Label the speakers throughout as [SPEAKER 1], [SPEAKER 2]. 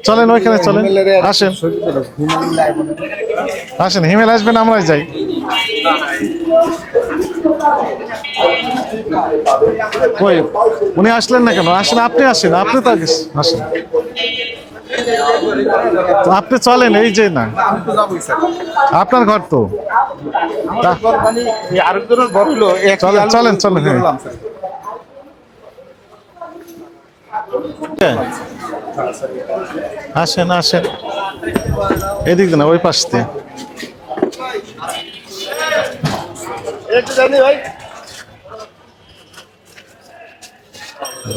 [SPEAKER 1] চলেন ওইখানে চলেন, আসেন আসেন, হিমেল আসবেন, আমরাই যাই। কই উনি আসলেন না কেন? আসেন, আপনি আসেন, আপনি তো আগে আসেন, আপনি চলেন, এই যে না আপনার ঘর তো, চলেন চলেন চলেন। হ্যাঁ আসেন আসেন, এদিক না ওই পাশ দিয়ে।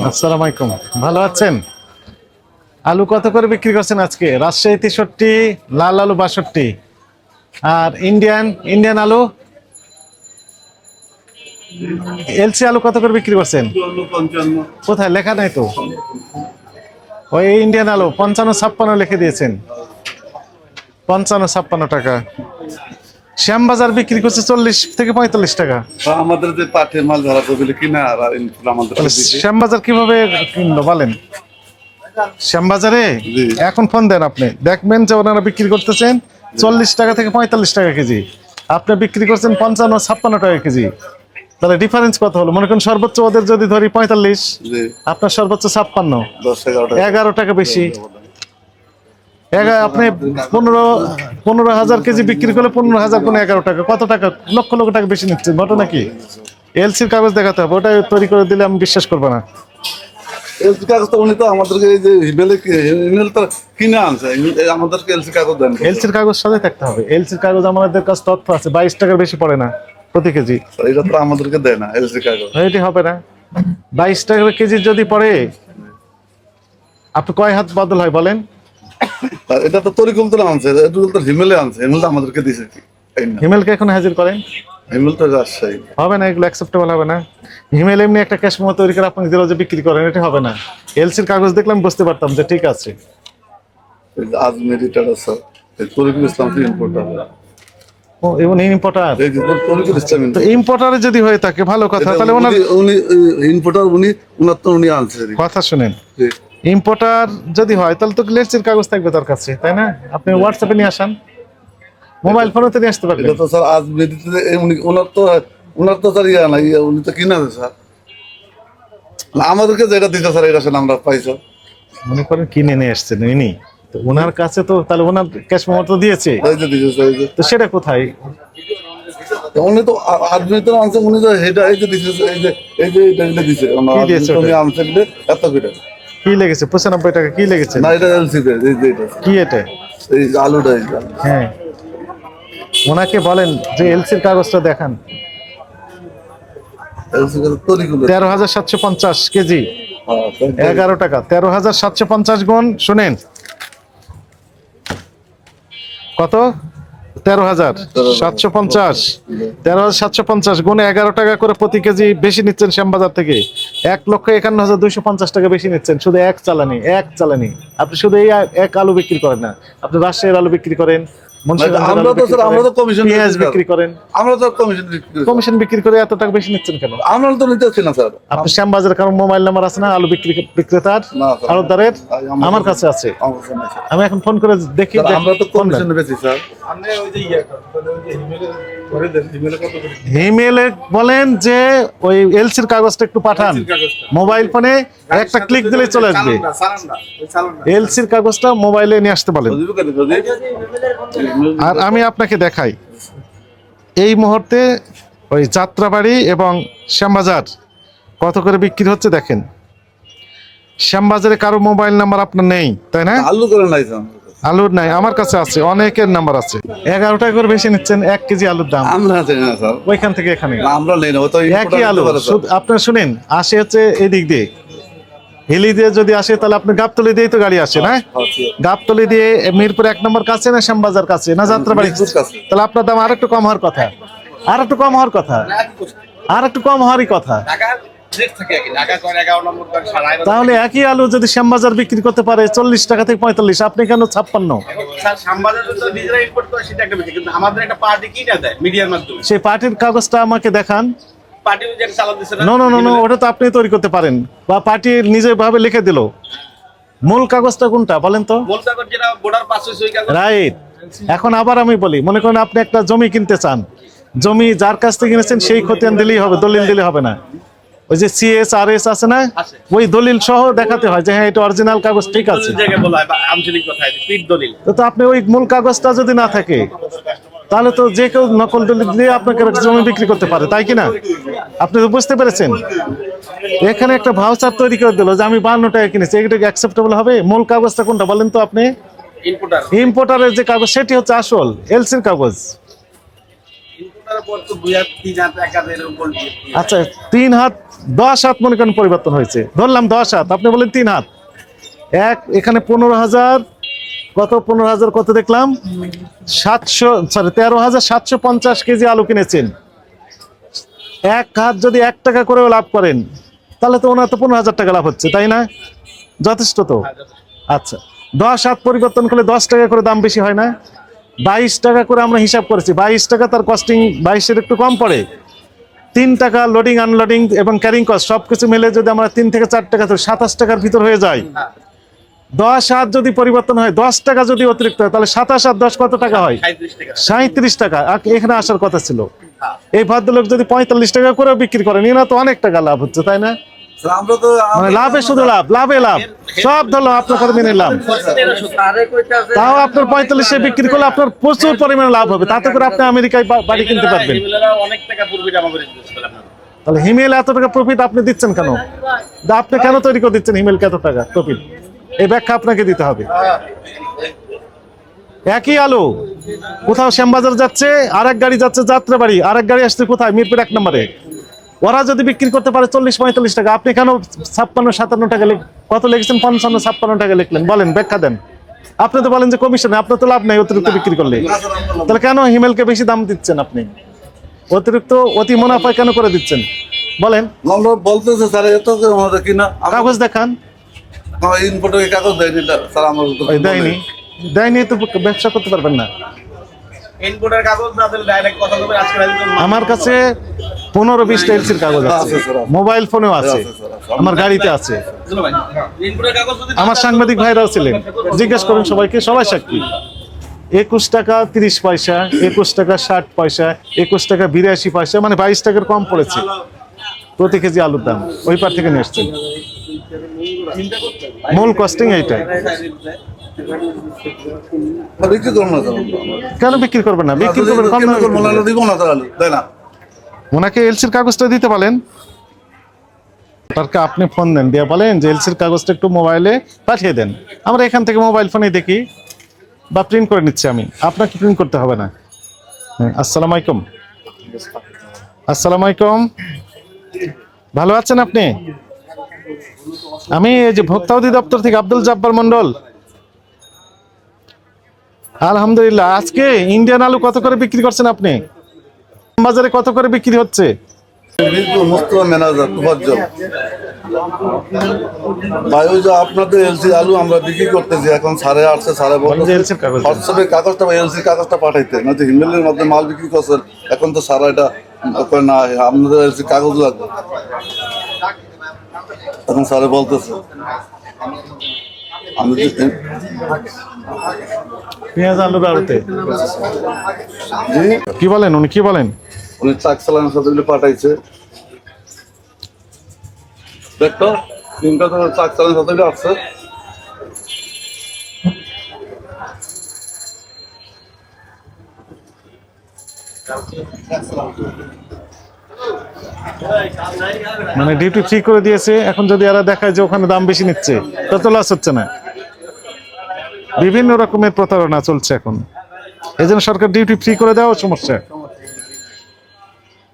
[SPEAKER 1] আসসালামু আলাইকুম, ভালো আছেন? আলু কত করে বিক্রি করছেন আজকে? রাজশাহী 63, লাল আলু 62, আর ইন্ডিয়ান আলু এলসি আলু কত করে বিক্রি করছেন? কোথায় লেখা নাই তো? ওই ইন্ডিয়ান আলু 55-56 লিখে দিয়েছেন, 55-56 টাকা। শ্যামবাজার বিক্রি করছে 40 থেকে 45 টাকা।
[SPEAKER 2] আমাদের যে পাটের মাল ধরা বলে কিনা আর আমাদের
[SPEAKER 1] শ্যামবাজার কিভাবে কিনলো বলেন? শ্যামবাজারে এখন ফোন দেন, আপনি দেখবেন যে ওনারা বিক্রি করতেছেন 40 টাকা থেকে 45 টাকা কেজি, আপনি বিক্রি করছেন 55-56 টাকা কেজি। তাহলে ডিফারেন্স কত হলো? মনে করেন সর্বোচ্চ ওদের যদি ধরি 45, আপনার সর্বোচ্চ 56, 11 টাকা বেশি। আপনি 15,000 কেজি বিক্রি করলে 15,000 গুণ 11 টাকা, কত টাকা? লক্ষ লক্ষ টাকা বেশি নিচ্ছেন। ঘটনা কি? এলসির কাগজ দেখাতে হবে, ওটা তৈরি করে দিলে আমি বিশ্বাস করবো না।
[SPEAKER 2] এলসি কাগজ তো উনি তো আমাদেরকে এই যে ইমেল তো কিনে আনছে, আমাদেরকে এলসি কাগজ দেন।
[SPEAKER 1] এলসির কাগজ সাথে থাকতে হবে, এলসির কাগজ আমাদের কাছে তথ্য আছে, 22 টাকার বেশি পড়ে না প্রতি কেজি।
[SPEAKER 2] এটা তো আমাদেরকে দেয় না এলসি কাগজ,
[SPEAKER 1] এটি হবে না। 22 টাকা কেজি যদি পড়ে, আপনি কয় হাত বদল হয় বলেন?
[SPEAKER 2] এটা তো তরিকুল তো আনছে, এটা তো হিমেলে আনছে, হিমেল তো আমাদেরকে দিছে।
[SPEAKER 1] হিমেলকে এখন হাজির করেন,
[SPEAKER 2] হিমেল তো রাজশাহী
[SPEAKER 1] হবে না, এগুলো অ্যাকসেপ্টেবল হবে না। হিমেল এমনি একটা ক্যাশ মেমো তৈরি করে আপনাকে দিল যে বিক্রি করেন, এটা হবে না। এলসির কাগজ দেখলাম বুঝতে পারতাম যে ঠিক আছে।
[SPEAKER 2] আজমেরি টাটা স্যার তরিকুল ইসলাম ইম্পোর্টার,
[SPEAKER 1] ও এবং ইম্পোর্টার,
[SPEAKER 2] এই যে তরিকুল ইসলাম
[SPEAKER 1] তো ইম্পোর্টারে যদি হয়ে থাকে ভালো কথা, তাহলে
[SPEAKER 2] উনি ইম্পোর্টার, উনার তো উনি আনছে।
[SPEAKER 1] কথা শুনেন, ইম্পোর্টার যদি হয় তাহলে তো এলসির কাগজ থাকবে তার কাছে, তাই না? আপনি হোয়াটসঅ্যাপে নিয়ে আসেন, মোবাইল ফোনে তো নিয়ে আসতে পারবেন।
[SPEAKER 2] এটা তো স্যার আজমেরিতে উনার তো স্যার ইয়া না, উনি তো কিনা স্যার, আমাদেরকে যেটা দিতে স্যার এটা আমরা পাই স্যার।
[SPEAKER 1] মনে করেন কিনে নিয়ে আসছেন ইনি, তো ওনার কাছে তো তাহলে ওনার ক্যাশ মেমো তো দিয়েছে, তো সেটা কোথায়?
[SPEAKER 2] উনি তো আজমেরিতে আনছে, উনি তো এটা এই যে দিছে, এই যে এটা দিছে উনি আনছে এত করে।
[SPEAKER 1] কি লেগেছে? 95 টাকা কি লেগেছে?
[SPEAKER 2] না এটা এলসি তে,
[SPEAKER 1] কি এটা?
[SPEAKER 2] এই আলুটা।
[SPEAKER 1] হ্যাঁ, ওনাকে বলেন যে এলসির কাগজটা দেখান। 13,750 কেজি, 11 টাকা। 13,750 গুণ, শুনেন কত? 13,750, 13,750 গুণ 11 টাকা করে প্রতি কেজি বেশি নিচ্ছেন শ্যামবাজার থেকে। 1,51,250 টাকা বেশি নিচ্ছেন শুধু এক চালানি। আপনি শুধু এই এক আলু বিক্রি করেন না, আপনি রাজশাহীর আলু বিক্রি করেন, কমিশন বিক্রি করে এত টাকা বেশি নিচ্ছেন কেন?
[SPEAKER 2] আমরা তো নিতেছি না স্যার।
[SPEAKER 1] আপনি শ্যামবাজার কারণ মোবাইল নাম্বার আছে না আলু বিক্রেতার, আড়তদারের? আমার কাছে আছে, আমি এখন ফোন করে দেখি।
[SPEAKER 2] আমরা তো কমিশন বেশি স্যার।
[SPEAKER 1] ইমেলে বলেন যে ওই এলসির কাগজটা একটু পাঠান, মোবাইল ফোনে একটা ক্লিক দিলে চলে আসবে। এলসির কাগজটা মোবাইলে নিয়ে আসতে বলেন। আর আমি আপনাকে দেখাই এই মুহূর্তে ওই যাত্রাবাড়ি এবং শ্যামবাজার কত করে বিক্রি হচ্ছে দেখেন। শ্যামবাজারে কারো মোবাইল নাম্বার আপনার নেই, তাই না? আলুর নাই, আমার কাছে আছে, অনেকের নাম্বার আছে। 11 টাকা করে বেশি নিচ্ছেন 1 কেজি আলুর দাম। ওইখান থেকে এখানে একই আলু। আপনার শুনেন, আসে হচ্ছে এদিক দিয়ে, হিলি দিয়ে যদি আসে তাহলে আপনি গাবতলি দিয়ে তো গাড়ি আসে না? গাবতলি দিয়ে মিরপুর 1 নম্বর কাছে না শ্যামবাজার কাছে না যাত্রাবাড়ি? তাহলে আপনার দাম আর একটু কম হওয়ার কথা, আর একটু কম হওয়ারই কথা। তাহলে একই আলু যদি শ্যামবাজার বিক্রি করতে পারে 40 টাকা থেকে 45, আপনি কেন 56? সেই পার্টির কাগজটা আমাকে দেখান। ওটা তো আপনি তৈরি করতে পারেন, বা পার্টি নিজে ভাবে লিখে দিল। মূল কাগজটা কোনটা বলেন তো?
[SPEAKER 3] মূল কাগজ যেটা বর্ডার পাস হয়েছে ওই কাগজ।
[SPEAKER 1] রাইট। এখন আবার আমি বলি, মনে করেন আপনি একটা জমি কিনতে চান, জমি যার কাছ থেকে কিনেছেন সেই খতিয়ান দিলেই হবে, দলিল দিলে হবে না। ওই যে CSRS আছে না,
[SPEAKER 3] আছে।
[SPEAKER 1] ওই দলিল সহ দেখাতে হয় যে হ্যাঁ এটা অরিজিনাল কাগজ ঠিক আছে।
[SPEAKER 3] দলিল জায়গায় বলা হয় বা আঞ্চলিক কথায় পিট দলিল।
[SPEAKER 1] তো আপনি ওই মূল কাগজটা যদি না থাকে তাহলে তো যে কেউ নকল দলিল দিয়ে আপনাকে জমি বিক্রি করতে পারে, তাই কি না? আপনি তো বুঝতে পেরেছেন। এখানে একটা ভাউচার তৈরি করে দিল যে আমি 52 টাকা কিনেছি, এটা কি অ্যাকসেপ্টেবল হবে? মূল কাগজটা কোনটা বলেন তো আপনি?
[SPEAKER 3] ইনপুটার।
[SPEAKER 1] ইম্পোর্টারের যে কাগজ সেটি হচ্ছে আসল এলসির কাগজ।
[SPEAKER 3] ইনপুটারের পর তো 2 হাত 3 হাত 1 হাতের উপর দিয়ে।
[SPEAKER 1] আচ্ছা 3 হাত 10 হাত মনে করেন পরিবর্তন হয়েছে, ধরলাম 10 হাত, আপনি বলেন 3 হাত। এখানে 15,000 কত, 15,000 কত দেখলাম 13,750 কেজি আলু কিনেছেন। এক হাত যদি 1 টাকা করেও লাভ করেন তাহলে তো ওনার তো 15,000 টাকা লাভ হচ্ছে, তাই না? যথেষ্ট তো। আচ্ছা 10 হাত পরিবর্তন করলে 10 টাকা করে দাম বেশি হয় না? 22 টাকা করে আমরা হিসাব করেছি, 22 টাকা তার কস্টিং, 22-এর একটু কম পড়ে। 3 টাকা লোডিং আনলোডিং এবং ক্যারিং কস্ট সবকিছু মিলে যদি আমরা 3 থেকে 4 টাকা ধরি 27 টাকার ভিতর হয়ে যায়। 10 হাত যদি পরিবর্তন হয়, 10 টাকা যদি অতিরিক্ত হয় তাহলে 27 আর 10 কত টাকা হয়?
[SPEAKER 3] 37 টাকা।
[SPEAKER 1] 37 টাকা। আর এখানে আসার কথা ছিল। এই ভদ্রলোক যদি 45 টাকা করে বিক্রি করেন, এনা তো অনেক টাকা লাভ হচ্ছে, তাই না?
[SPEAKER 2] স্যার, আমরা তো
[SPEAKER 1] মানে লাভে শুধু লাভ, লাভে লাভ, সব ধরলাম আপনার কথা মেনে নিলাম। তাও আপনার 45-এ বিক্রি করলে আপনার প্রচুর পরিমাণে লাভ হবে, তাতে করে আপনি আমেরিকায় বাড়ি কিনতে পারবেন।
[SPEAKER 3] হিমেলেরা অনেক টাকা পূর্বে জমা করে দিয়েছিল আপনারা।
[SPEAKER 1] তাহলে হিমেল এত টাকা প্রফিট আপনি দিচ্ছেন কেন? আপনি কেন তৈরি করে দিচ্ছেন হিমেলকে এত টাকা প্রফিট? এই ব্যাখ্যা আপনাকে দিতে হবে। একই আলু কোথাও শ্যামবাজার যাচ্ছে, আরেক গাড়ি যাচ্ছে যাত্রাবাড়ি, আরেক গাড়ি আসছে কোথায়? মিরপুর 1 নম্বরে। ওরা যদি বিক্রি করতে পারে 40-45 টাকা, আপনি কেন 56-57 টাকা কত লিখেছেন? 55-56 টাকা লিখলেন, বলেন ব্যাখ্যা দেন। আপনি তো বলেন যে কমিশনে, আপনার তো লাভ নাই অতিরিক্ত বিক্রি করলে, তাহলে কেন হিমেলকে বেশি দাম দিচ্ছেন? আপনি অতিরিক্ত অতি মুনাফা কেন করে দিচ্ছেন বলেন?
[SPEAKER 2] আমরা বলতেছে স্যার এত আমাদের কিনা
[SPEAKER 1] কাগজ দেখান।
[SPEAKER 2] ইনপুটের কাগজ দেয়নি স্যার, আমার
[SPEAKER 1] ওই দেয়নি, দেয়নি তো ব্যবসা করতে পারবেন না।
[SPEAKER 3] ইনপুটার কাগজ না দিলে ডাইরেক্ট কথা বলবে আজকে রাতে।
[SPEAKER 1] আমার কাছে 15-20টা এলসির কাগজ আছে,
[SPEAKER 2] আছে স্যার, আছে।
[SPEAKER 1] মোবাইল ফোনেও আছে, আমার গাড়িতে আছে,
[SPEAKER 3] ভাই ইনপুটার কাগজ যদি
[SPEAKER 1] আমার সাংবাদিক ভাইরাও ছিলেন, জিজ্ঞেস করুন সবাইকে, সবাই সাক্ষী। 21 টাকা 30 পয়সা, 21 টাকা 60 পয়সা, 21 টাকা 82 পয়সা, মানে 22 টাকার কম পড়েছে প্রতি কেজি আলুর দাম। ওই পার থেকে নিয়ে এসছেন, মূল কস্টিং এইটাই।
[SPEAKER 2] বিক্রি করবো না স্যার,
[SPEAKER 1] কেন বিক্রি করবেন না? বিক্রি করবেন, কম দামে বিক্রি করবেন।
[SPEAKER 2] দিব না স্যার, তাই না?
[SPEAKER 1] ওনাকে এলসির কাগজটা দিতে বলেন, তারকে আপনি ফোন দেন, দিয়ে বলেন যে এলসির কাগজটা একটু মোবাইলে পাঠিয়ে দেন, আমরা এখান থেকে মোবাইল ফোনে দেখি বা প্রিন্ট করে নিচ্ছি, আমি আপনাকে প্রিন্ট করতে হবে না। হ্যাঁ, আসসালামু আলাইকুম। আসসালামু আলাইকুম, ভালো আছেন আপনি? আমি এই যে ভোক্তা অধিদপ্তর থেকে আব্দুল জব্বার মন্ডল। আলহামদুলিল্লাহ। আজকে ইন্ডিয়ান আলু কত করে বিক্রি করছেন আপনি? বাজারে কত করে বিক্রি হচ্ছে?
[SPEAKER 2] ম্যানেজার তুফাজ্জল ভাই, ওই যে আপনাদের এলসি আলু আমরা বিক্রি করতেছি এখন 8.5 সাড়ে
[SPEAKER 1] বলেন যে এলসির কাগজ দেন।
[SPEAKER 2] হোয়াটসঅ্যাপে কাগজটা বা এলসি কাগজটা পাঠাইতে না, যে হিমেলের মধ্যে মাল বিক্রি করছেন এখন তো সারা এটা কয় না, আপনাদের এলসি কাগজ লাগবে। এখন স্যারে বলতেছে আমি
[SPEAKER 1] পেঁয়াজ আলুর আড়তে
[SPEAKER 2] জি,
[SPEAKER 1] কি বলেন? উনি কি বলেন?
[SPEAKER 2] উনি ট্রাক চালানোর সাথে এগুলো পাঠাইছে, দেখতো 3টা তো ট্রাক চালানোর সাথে এগুলো আসছে।
[SPEAKER 1] মানে ডিউটি ফ্রি করে দিয়েছে, এখন যদি এরা দেখায় যে ওখানে দাম বেশি নিচ্ছে তত লস হচ্ছে না। বিভিন্ন রকমের প্রতারণা চলছে এখন, এই জন্য সরকার ডিউটি ফ্রি করে দেওয়া সমস্যা।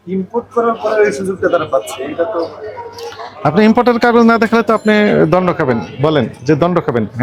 [SPEAKER 3] ইম্পোর্ট করার পরে এই সুযোগটা তারা পাচ্ছে, এটা তো
[SPEAKER 1] আপনি ইম্পোর্টের কাগজ না দেখালে তো আপনি দণ্ড খাবেন, বলেন যে দণ্ড খাবেন। হ্যাঁ।